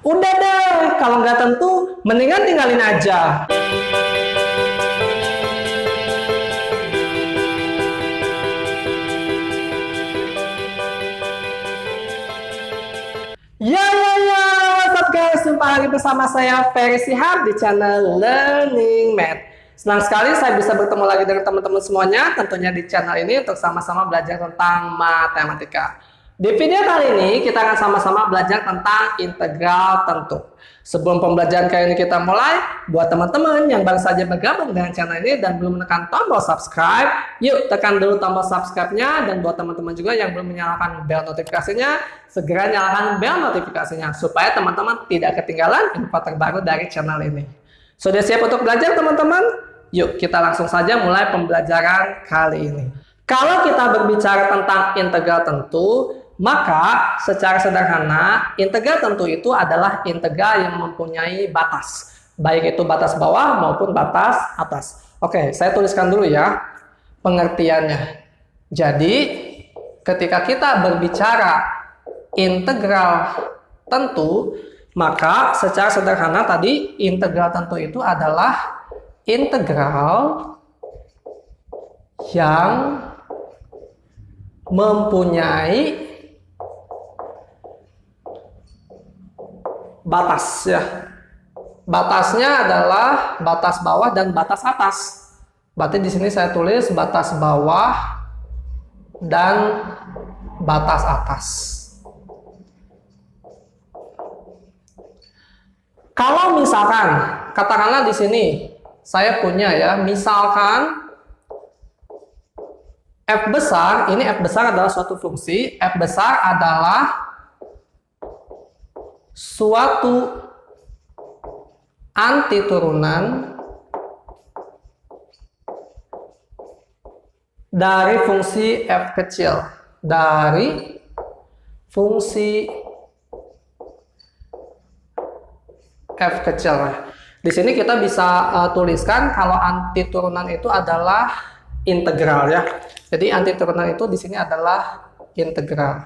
Udah deh, kalau nggak tentu, mendingan tinggalin aja. Ya, what's up guys? Jumpa lagi bersama saya Ferry Sihab di channel Learning Math. Senang sekali saya bisa bertemu lagi dengan teman-teman semuanya, tentunya di channel ini untuk sama-sama belajar tentang matematika. Di video kali ini kita akan sama-sama belajar tentang integral tentu. Sebelum pembelajaran kali ini kita mulai, buat teman-teman yang baru saja bergabung dengan channel ini dan belum menekan tombol subscribe, yuk tekan dulu tombol subscribe-nya, dan buat teman-teman juga yang belum menyalakan bel notifikasinya, segera nyalakan bel notifikasinya supaya teman-teman tidak ketinggalan info terbaru dari channel ini. Sudah siap untuk belajar teman-teman? Yuk kita langsung saja mulai pembelajaran kali ini. Kalau kita berbicara tentang integral tentu, maka secara sederhana integral tentu itu adalah integral yang mempunyai batas, baik itu batas bawah maupun batas atas. Oke, saya tuliskan dulu ya pengertiannya. Jadi ketika kita berbicara integral tentu, maka secara sederhana tadi integral tentu itu adalah integral yang mempunyai batas ya. Batasnya adalah batas bawah dan batas atas. Berarti di sini saya tulis batas bawah dan batas atas. Kalau misalkan katakanlah di sini saya punya ya, misalkan f besar, ini f besar adalah suatu fungsi, f besar adalah suatu antiturunan dari fungsi f kecil, dari fungsi f kecil. Di sini kita bisa tuliskan kalau antiturunan itu adalah integral ya. Jadi antiturunan itu di sini adalah integral.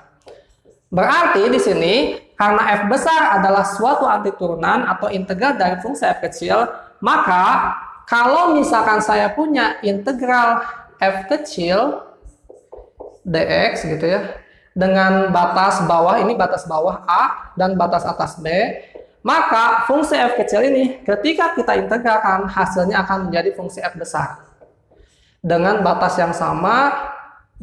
Berarti di sini karena f besar adalah suatu antiturunan atau integral dari fungsi f kecil, maka kalau misalkan saya punya integral f kecil dx gitu ya, dengan batas bawah, ini batas bawah a dan batas atas b, maka fungsi f kecil ini ketika kita integralkan hasilnya akan menjadi fungsi f besar dengan batas yang sama,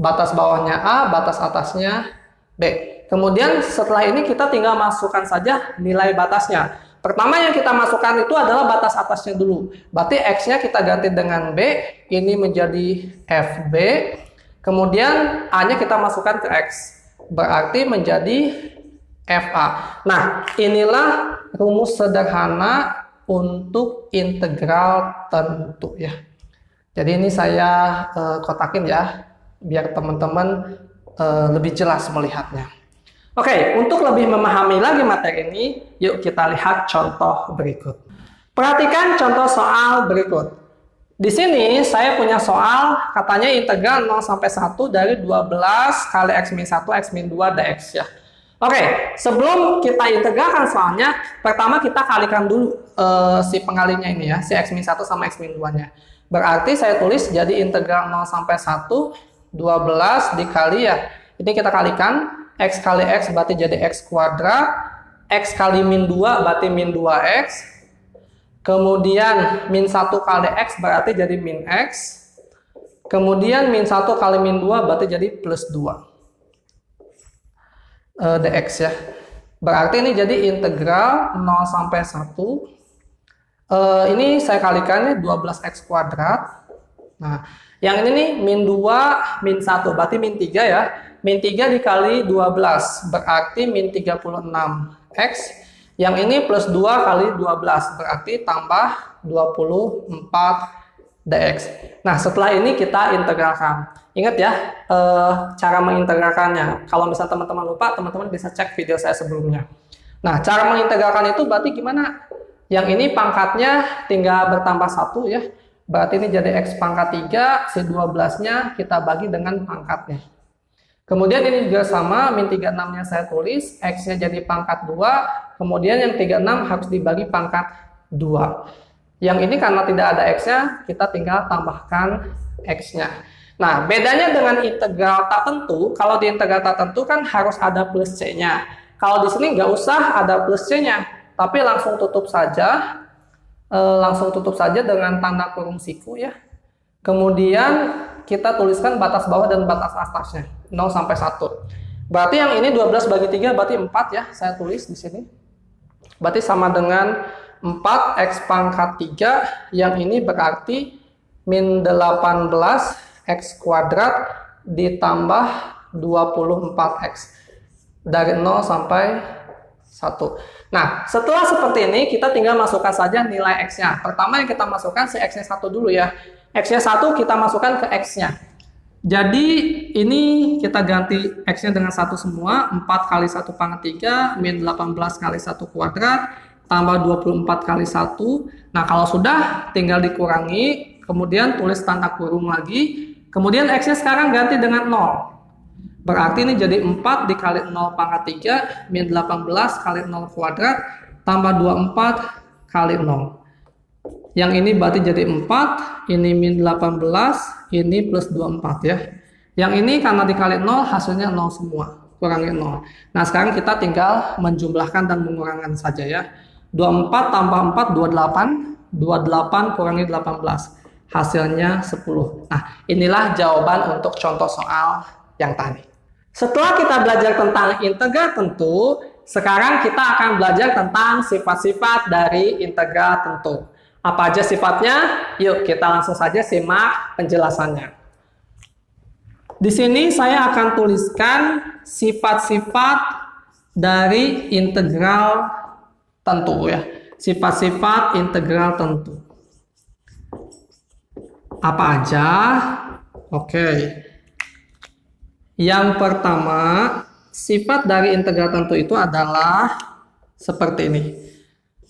batas bawahnya a, batas atasnya b. Kemudian setelah ini kita tinggal masukkan saja nilai batasnya. Pertama yang kita masukkan itu adalah batas atasnya dulu. Berarti x-nya kita ganti dengan b, ini menjadi fb. Kemudian a-nya kita masukkan ke x, berarti menjadi fa. Nah, inilah rumus sederhana untuk integral tentu ya. Jadi ini saya kotakin ya, biar teman-teman lebih jelas melihatnya. Oke, untuk lebih memahami lagi materi ini, yuk kita lihat contoh berikut. Perhatikan contoh soal berikut. Di sini saya punya soal katanya integral 0 sampai 1 dari 12 kali x-1 x-2 dx ya. Oke, sebelum kita integralkan soalnya, pertama kita kalikan dulu si pengalinya ini ya, si x-1 sama x-2-nya. Berarti saya tulis jadi integral 0 sampai 1, 12 dikali ya. Ini kita kalikan, x kali x berarti jadi x kuadrat, x kali min 2 berarti min 2x, kemudian min 1 kali x berarti jadi min x, kemudian min 1 kali min 2 berarti jadi plus 2 dx ya. Berarti ini jadi integral 0 sampai 1, ini saya kalikannya 12x kuadrat. Nah, yang ini nih min 2 min 1 berarti min 3 ya. Min 3 dikali 12 berarti min 36x. Yang ini plus 2 kali 12 berarti tambah 24 dx. Nah, setelah ini kita integralkan. Ingat ya cara mengintegralkannya. Kalau misalnya teman-teman lupa, teman-teman bisa cek video saya sebelumnya. Nah, cara mengintegralkan itu berarti gimana? Yang ini pangkatnya tinggal bertambah 1 ya. Berarti ini jadi x pangkat 3, si 12-nya kita bagi dengan pangkatnya. Kemudian ini juga sama, min 36-nya saya tulis, X-nya jadi pangkat 2, kemudian yang 36 harus dibagi pangkat 2. Yang ini karena tidak ada X-nya, kita tinggal tambahkan X-nya. Nah, bedanya dengan integral tak tentu, kalau di integral tak tentu kan harus ada plus C-nya. Kalau di sini nggak usah ada plus C-nya, tapi langsung tutup saja dengan tanda kurung siku ya. Kemudian kita tuliskan batas bawah dan batas atasnya 0 sampai 1. Berarti yang ini 12 bagi 3 berarti 4 ya, saya tulis di sini. Berarti sama dengan 4 X pangkat 3, yang ini berarti min 18 X kuadrat ditambah 24X dari 0 sampai 1. Nah, setelah seperti ini kita tinggal masukkan saja nilai X-nya. Pertama yang kita masukkan si X-nya 1 dulu ya. X-nya 1 kita masukkan ke X-nya. Jadi ini kita ganti X-nya dengan 1 semua. 4 kali 1 pangkat 3 min 18 kali 1 kuadrat tambah 24 kali 1. Nah kalau sudah tinggal dikurangi. Kemudian tulis tanda kurung lagi. Kemudian X-nya sekarang ganti dengan 0. Berarti ini jadi 4 dikali 0 pangkat 3 min 18 kali 0 kuadrat tambah 24 kali 0. Yang ini berarti jadi 4, ini min 18, ini plus 24 ya. Yang ini karena dikali 0 hasilnya 0 semua, kurangi 0. Nah sekarang kita tinggal menjumlahkan dan mengurangkan saja ya. 24 tambah 4, 28, 28 kurangi 18, hasilnya 10. Nah inilah jawaban untuk contoh soal yang tadi. Setelah kita belajar tentang integral tentu, sekarang kita akan belajar tentang sifat-sifat dari integral tentu. Apa aja sifatnya? Yuk kita langsung saja simak penjelasannya. Di sini saya akan tuliskan sifat-sifat dari integral tentu ya. Sifat-sifat integral tentu. Apa aja? Oke. Yang pertama, sifat dari integral tentu itu adalah seperti ini.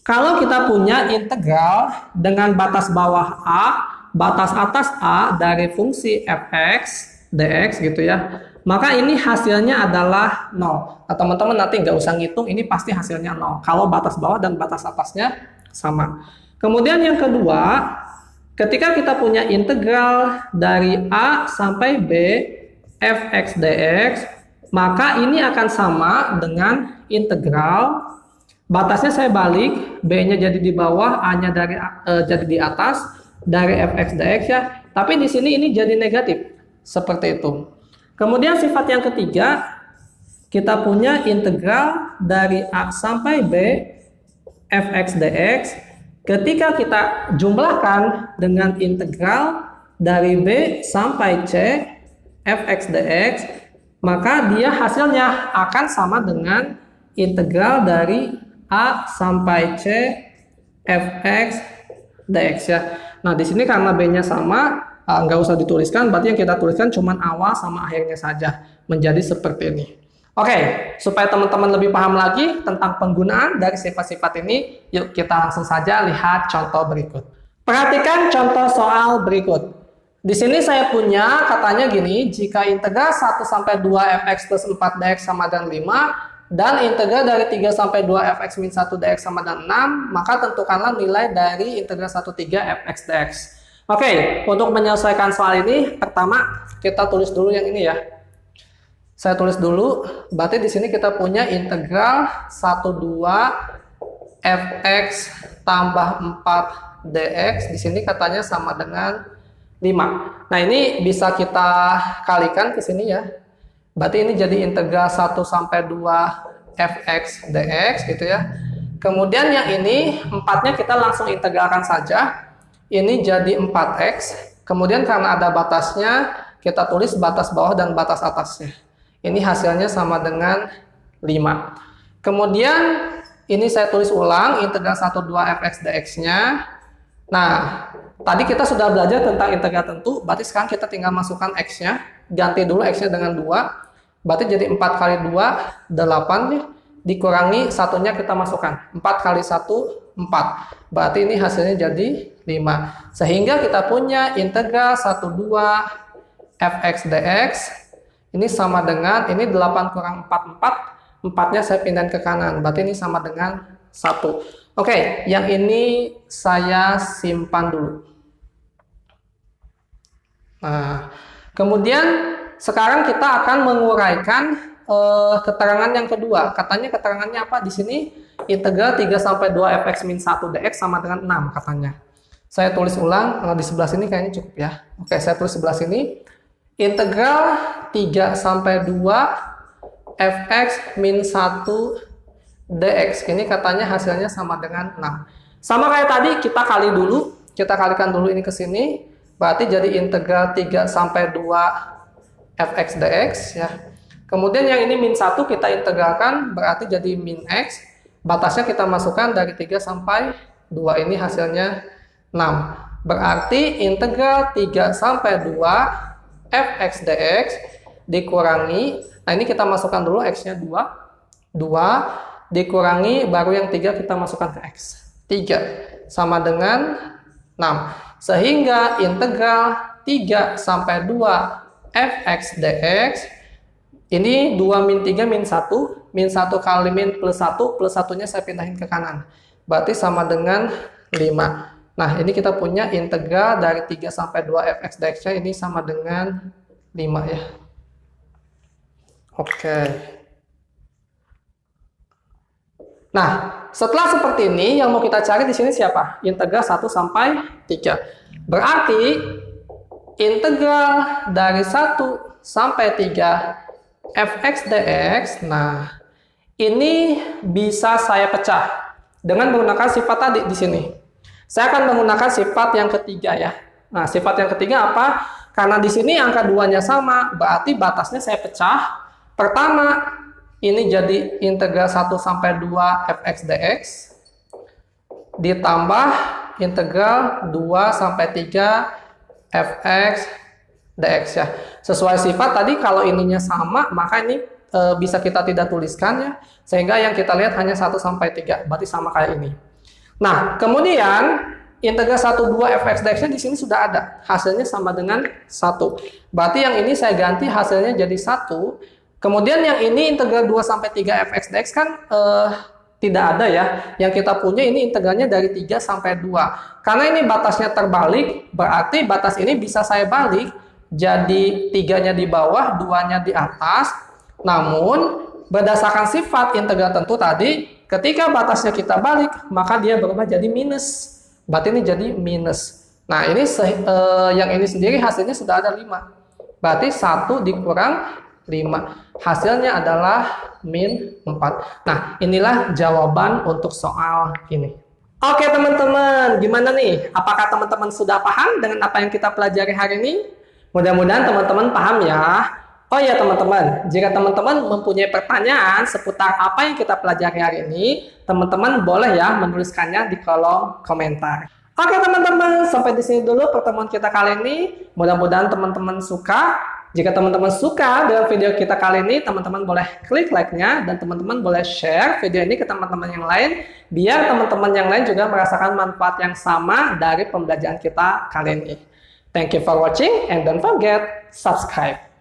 Kalau kita punya integral dengan batas bawah A, batas atas A dari fungsi fx dx gitu ya, maka ini hasilnya adalah 0. Nah, teman-teman nanti nggak usah ngitung, ini pasti hasilnya 0. Kalau batas bawah dan batas atasnya sama. Kemudian yang kedua, ketika kita punya integral dari A sampai B fx dx, maka ini akan sama dengan integral. Batasnya saya balik, B-nya jadi di bawah, A-nya jadi di atas dari fx dx ya. Tapi di sini ini jadi negatif, seperti itu. Kemudian sifat yang ketiga, kita punya integral dari A sampai B fx dx. Ketika kita jumlahkan dengan integral dari B sampai C fx dx, maka dia hasilnya akan sama dengan integral dari A sampai C fx dx ya. Nah di sini karena b-nya sama, nggak usah dituliskan, berarti yang kita tuliskan cuma awal sama akhirnya saja, menjadi seperti ini. Oke, supaya teman-teman lebih paham lagi tentang penggunaan dari sifat-sifat ini, yuk kita langsung saja lihat contoh berikut. Perhatikan contoh soal berikut. Di sini saya punya katanya gini, jika integral 1 sampai 2 fx plus 4 dx sama dengan 5, dan integral dari 3 sampai 2 fx min 1 dx sama dengan 6, maka tentukanlah nilai dari integral 1/3 fx dx. Oke, untuk menyelesaikan soal ini, pertama kita tulis dulu yang ini ya. Saya tulis dulu, berarti di sini kita punya integral 1/2 fx tambah 4 dx, di sini katanya sama dengan 5. Nah, ini bisa kita kalikan ke sini ya. Berarti ini jadi integral 1 sampai 2 fx dx gitu ya. Kemudian yang ini 4-nya kita langsung integralkan saja. Ini jadi 4x. Kemudian karena ada batasnya, kita tulis batas bawah dan batas atasnya. Ini hasilnya sama dengan 5. Kemudian ini saya tulis ulang integral 1/2 fx dx-nya. Nah, tadi kita sudah belajar tentang integral tentu, berarti sekarang kita tinggal masukkan x-nya. Ganti dulu x-nya dengan 2, berarti jadi 4 kali 2, 8 ya. Dikurangi satunya kita masukkan, 4 kali 1, 4. Berarti ini hasilnya jadi 5. Sehingga kita punya integral 1/2 fx dx, Ini sama dengan, ini 8 kurang 4, 4. 4-nya saya pindahin ke kanan. Berarti ini sama dengan 1. Oke, yang ini saya simpan dulu. Nah, kemudian sekarang kita akan menguraikan keterangan yang kedua. Katanya keterangannya apa? Di sini integral 3 sampai 2 fx min 1 dx sama dengan 6 katanya. Saya tulis ulang, di sebelah sini kayaknya cukup ya. Oke, saya tulis sebelah sini. Integral 3 sampai 2 fx min 1 dx. Ini katanya hasilnya sama dengan 6. Sama kayak tadi, kita kali dulu. Kita kalikan dulu ini ke sini. Berarti jadi integral 3 sampai 2 fx dx ya. Kemudian yang ini min 1 kita integralkan, berarti jadi min x. Batasnya kita masukkan dari 3 sampai 2. Ini hasilnya 6. Berarti integral 3 sampai 2 fx dx dikurangi, nah ini kita masukkan dulu x-nya 2, dikurangi, baru yang 3 kita masukkan ke x, 3 sama dengan 6, sehingga integral 3 sampai 2 fx dx, ini 2 min 3 min 1, min 1 kali min plus 1, plus 1-nya saya pindahin ke kanan, berarti sama dengan 5. Nah, ini kita punya integral dari 3 sampai 2 fx dx-nya ini sama dengan 5 ya. Oke. Nah, setelah seperti ini yang mau kita cari di sini siapa? Integral 1 sampai 3. Berarti integral dari 1 sampai 3 fx dx, nah ini bisa saya pecah dengan menggunakan sifat tadi di sini. Saya akan menggunakan sifat yang ketiga ya. Nah, sifat yang ketiga apa? Karena di sini angka 2-nya sama, berarti batasnya saya pecah. Pertama, ini jadi integral 1 sampai 2 fx dx ditambah integral 2 sampai 3 fx dx ya. Sesuai sifat tadi, kalau ininya sama, maka ini bisa kita tidak tuliskan ya. Sehingga yang kita lihat hanya 1 sampai 3, berarti sama kayak ini. Nah, kemudian integral 1, 2 fx dx-nya di sini sudah ada. Hasilnya sama dengan 1. Berarti yang ini saya ganti hasilnya jadi 1. Kemudian yang ini integral 2 sampai 3 fx dx kan tidak ada ya. Yang kita punya ini integralnya dari 3 sampai 2. Karena ini batasnya terbalik, berarti batas ini bisa saya balik. Jadi 3-nya di bawah, 2-nya di atas. Namun, berdasarkan sifat integral tentu tadi, ketika batasnya kita balik, maka dia berubah jadi minus. Berarti ini jadi minus. Nah, ini yang ini sendiri hasilnya sudah ada 5. Berarti 1 dikurang 5. Hasilnya adalah min 4. Nah, inilah jawaban untuk soal ini. Oke teman-teman, gimana nih? Apakah teman-teman sudah paham dengan apa yang kita pelajari hari ini? Mudah-mudahan teman-teman paham ya. Oh ya teman-teman, jika teman-teman mempunyai pertanyaan seputar apa yang kita pelajari hari ini, teman-teman boleh ya menuliskannya di kolom komentar. Oke teman-teman, sampai di sini dulu pertemuan kita kali ini. Mudah-mudahan teman-teman suka. Jika teman-teman suka dengan video kita kali ini, teman-teman boleh klik like-nya dan teman-teman boleh share video ini ke teman-teman yang lain, biar teman-teman yang lain juga merasakan manfaat yang sama dari pembelajaran kita kali ini. Thank you for watching and don't forget subscribe.